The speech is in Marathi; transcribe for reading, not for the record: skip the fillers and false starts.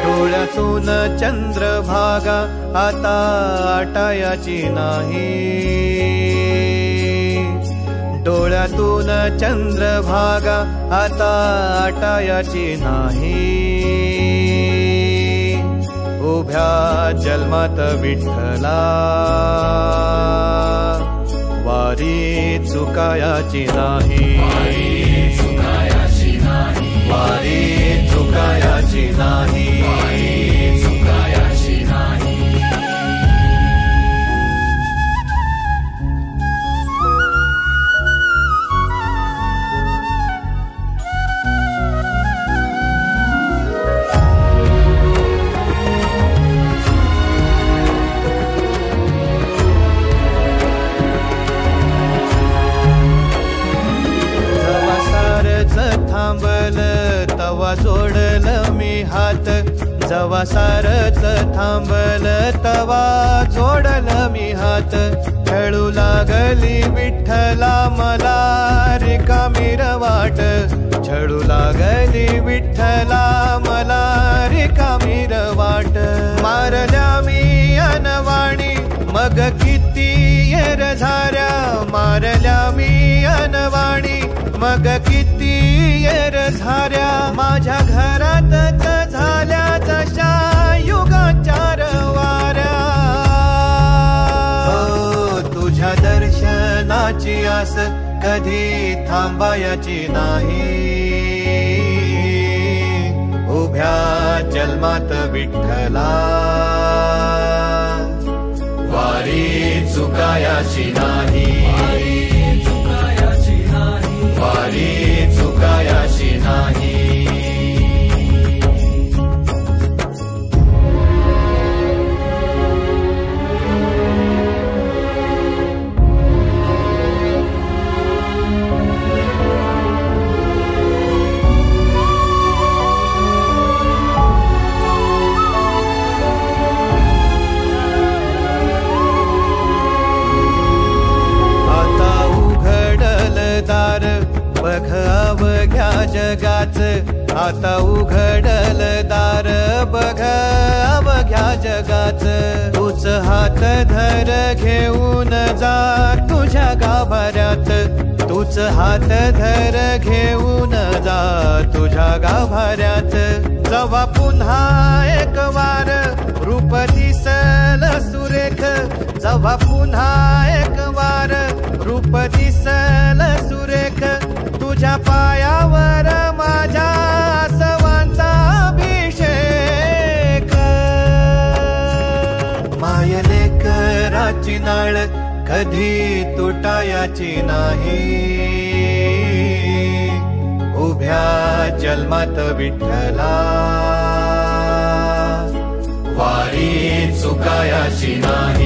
डोळ्यातून चंद्रभागा आता आटायाची नाही, डोळ्यातून चंद्रभागा आता आटायाची नाही। उभ्या जन्मात विठ्ठला वारी चुकायाची नाही, वारी चुकायाची नाही। थांबल तवा जोडल मी हात, जवा सारच थांबल तवा जोडल मी हात। खेळू लागली विठ्ठला मला रिकामी वाट, छळू लागली विठ्ठला मला रिकामी वाट। मारल्या मी अनवाणी मग किती येर झाऱ्या, मारल्या मी अनवाणी मग किती येर झाऱ्या। माझ्या घरातच झाल्या जशा युगाचार वाऱ्या। तुझ्या दर्शनाची आस कधी थांबायची नाही, उभ्या जन्मात विठ्ठला वारी चुकायाची नाही, वारी चुकायाची नाही। बघ अवघ्या जगाच, आता उघडल दार बघ अवघ्या जगाच। तूच हात धर घेऊन जा तुझ्या गाभाऱ्यात, तूच हात धर घेऊन जा तुझ्या गाभाऱ्यात। जवा पुन्हा एक वार रूप दिसल सुरेख, जवा पुन्हा एक वार रूप दिसल सुरेख। तुझ्या पायावर माझ्या आसवांचा अभिषेक। मायलेकराची नाळ कधी तुटायाची नाही, उभ्या जन्मात विठ्ठला वारी चुकायाची नाही।